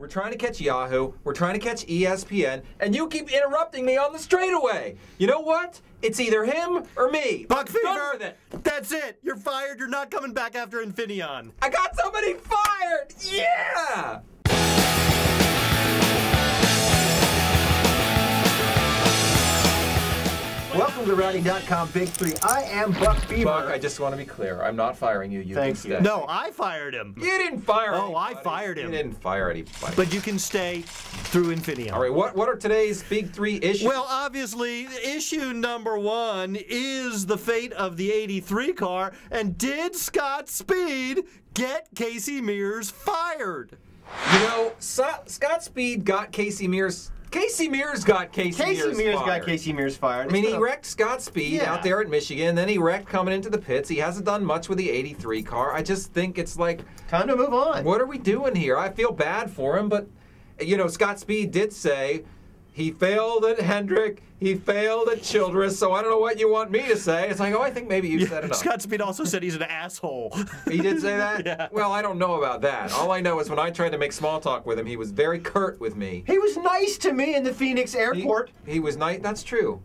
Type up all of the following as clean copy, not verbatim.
We're trying to catch Yahoo. We're trying to catch ESPN. And you keep interrupting me on the straightaway. You know what? It's either him or me. Buck Fever. Done with it. That's it. You're fired. You're not coming back after Infineon. I got somebody fired. Yeah. Welcome to Rowdy.com Big Three. I am Buck Fever. Buck, I just want to be clear. I'm not firing you. Thank you. No, I fired him. You didn't fire him. Oh, I fired him. You didn't fire anybody. But you can stay through Infineon. All right, what are today's big three issues? Well, obviously, issue number one is the fate of the 83 car. And did Scott Speed get Kasey Mears fired? You know, Scott Speed got Kasey Mears. Kasey Mears got Kasey Mears got Kasey Mears fired. I mean, he wrecked Scott Speed out there at Michigan. Then he wrecked coming into the pits. He hasn't done much with the 83 car. I just think it's like... time to move on. What are we doing here? I feel bad for him, but, you know, Scott Speed did say he failed at Hendrick, he failed at Childress, so I don't know what you want me to say. It's like, oh, I think maybe you said enough. Scott Speed also said he's an asshole. He did say that? Yeah. Well, I don't know about that. All I know is when I tried to make small talk with him, he was very curt with me. He was nice to me in the Phoenix airport. He was nice. That's true.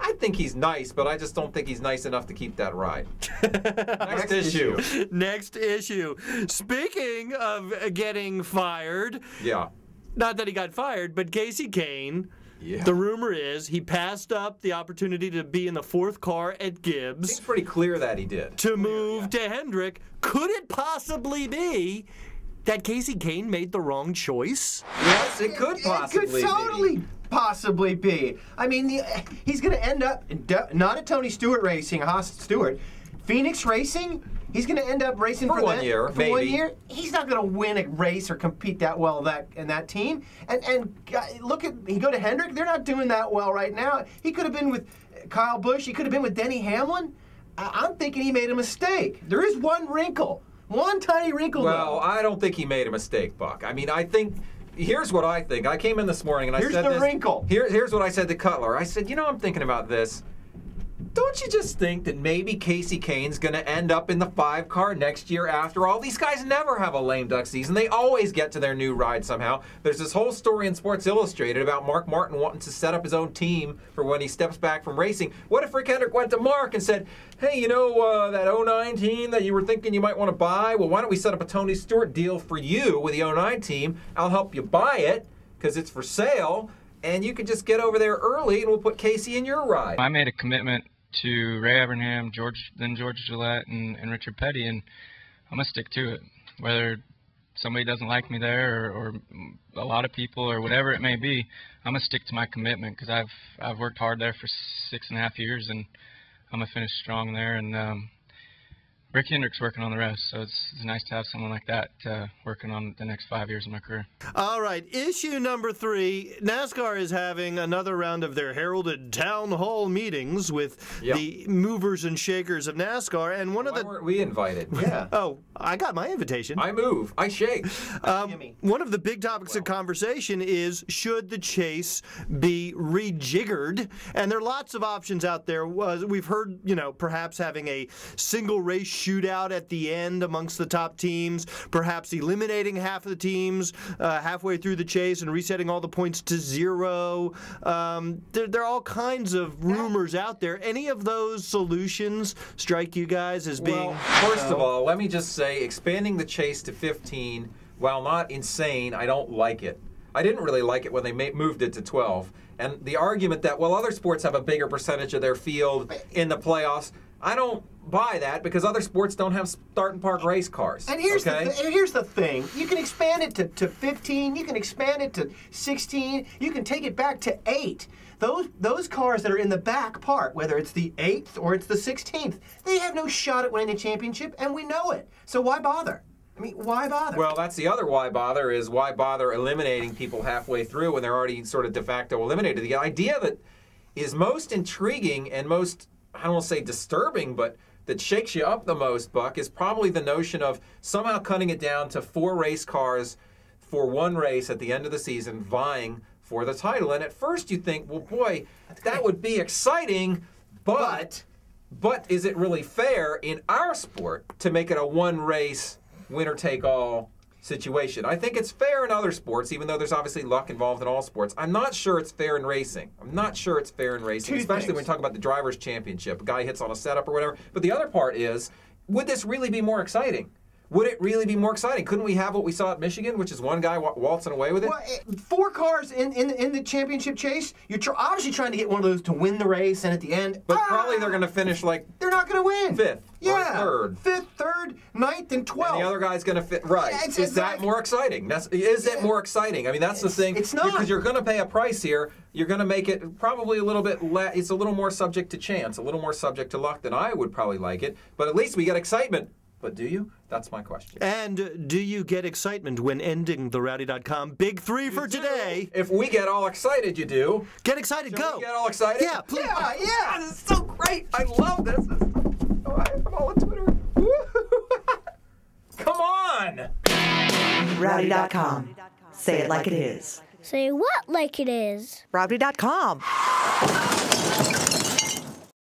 I think he's nice, but I just don't think he's nice enough to keep that ride. Next issue. Next issue. Speaking of getting fired. Yeah. Not that he got fired, but Kasey Kahne, the rumor is he passed up the opportunity to be in the fourth car at Gibbs. Seems pretty clear that he did. To move to Hendrick. Could it possibly be that Kasey Kahne made the wrong choice? Yes, it could possibly be. It could totally possibly be. I mean, he's going to end up not at Tony Stewart Racing, Haas Stewart, Phoenix Racing. He's going to end up racing for 1 year, for maybe. 1 year. He's not going to win a race or compete that well in that team. And look at, he go to Hendrick. They're not doing that well right now. He could have been with Kyle Busch. He could have been with Denny Hamlin. I'm thinking he made a mistake. There is one wrinkle, one tiny wrinkle. Well, I don't think he made a mistake, Buck. I mean, I think. Here's what I think. I came in this morning and I said this. Here's the wrinkle. Here's what I said to Cutler. I said, you know, I'm thinking about this. Don't you just think that maybe Kasey Kahne's going to end up in the 5 car next year after all? These guys never have a lame duck season. They always get to their new ride somehow. There's this whole story in Sports Illustrated about Mark Martin wanting to set up his own team for when he steps back from racing. What if Rick Hendrick went to Mark and said, hey, you know that 09 team that you were thinking you might want to buy? Well, why don't we set up a Tony Stewart deal for you with the 09 team? I'll help you buy it because it's for sale, and you can just get over there early and we'll put Kasey in your ride. I made a commitment to Ray Evernham, George Gillette, and Richard Petty, and I'm going to stick to it. Whether somebody doesn't like me there or a lot of people or whatever it may be, I'm going to stick to my commitment because I've worked hard there for 6.5 years, and I'm going to finish strong there. And Rick Hendrick's working on the rest, so it's nice to have someone like that working on the next 5 years of my career. All right, issue number 3. NASCAR is having another round of their heralded town hall meetings with the movers and shakers of NASCAR, and one of the... weren't we invited? Yeah. Oh, I got my invitation. I move. I shake. One of the big topics of conversation is, should the chase be rejiggered? And there are lots of options out there. We've heard, you know, perhaps having a single race shootout at the end amongst the top teams, perhaps eliminating half of the teams halfway through the chase and resetting all the points to 0. There are all kinds of rumors out there. Any of those solutions strike you guys as being... Well, first of all, let me just say, expanding the chase to 15, while not insane, I don't like it. I didn't really like it when they moved it to 12. And the argument that, well, other sports have a bigger percentage of their field in the playoffs, I don't buy that because other sports don't have start and park race cars. And here's the thing. You can expand it to 15. You can expand it to 16. You can take it back to 8. Those cars that are in the back part, whether it's the 8th or it's the 16th, they have no shot at winning the championship, and we know it. So why bother? I mean, why bother? Well, that's the other why bother is why bother eliminating people halfway through when they're already sort of de facto eliminated. The idea that is most intriguing and most, I don't want to say disturbing, but that shakes you up the most, Buck, is probably the notion of somehow cutting it down to 4 race cars for 1 race at the end of the season vying for the title. And at first you think, well, boy, that would be exciting, but is it really fair in our sport to make it a 1 race winner-take-all situation. I think it's fair in other sports, even though there's obviously luck involved in all sports. I'm not sure it's fair in racing. Especially when we talk about the Drivers' Championship. A guy hits on a setup or whatever. But the other part is, would this really be more exciting? Would it really be more exciting? Couldn't we have what we saw at Michigan, which is one guy waltzing away with it? Well, 4 cars in the championship chase. You're obviously trying to get one of those to win the race, and at the end, But probably they're going to finish like they're not going to win. 5th Yeah, or 3rd. 5th, 3rd, 9th, and 12th. And the other guy's going to fit. Right. Yeah, is that more exciting? Is it more exciting? I mean, that's the thing. It's not. Because you're going to pay a price here. You're going to make it probably a little bit it's a little more subject to chance, a little more subject to luck than I would probably like it. But at least we get excitement. But do you? That's my question. And do you get excitement when ending the Rowdy.com Big 3 for today? If we get all excited, you do. Get excited, Should go. we get all excited? Yeah, please. Yeah, this is so great. I love this. Oh, I'm all on Twitter. Come on. Rowdy.com. Say it like it is. Say what like it is? Rowdy.com.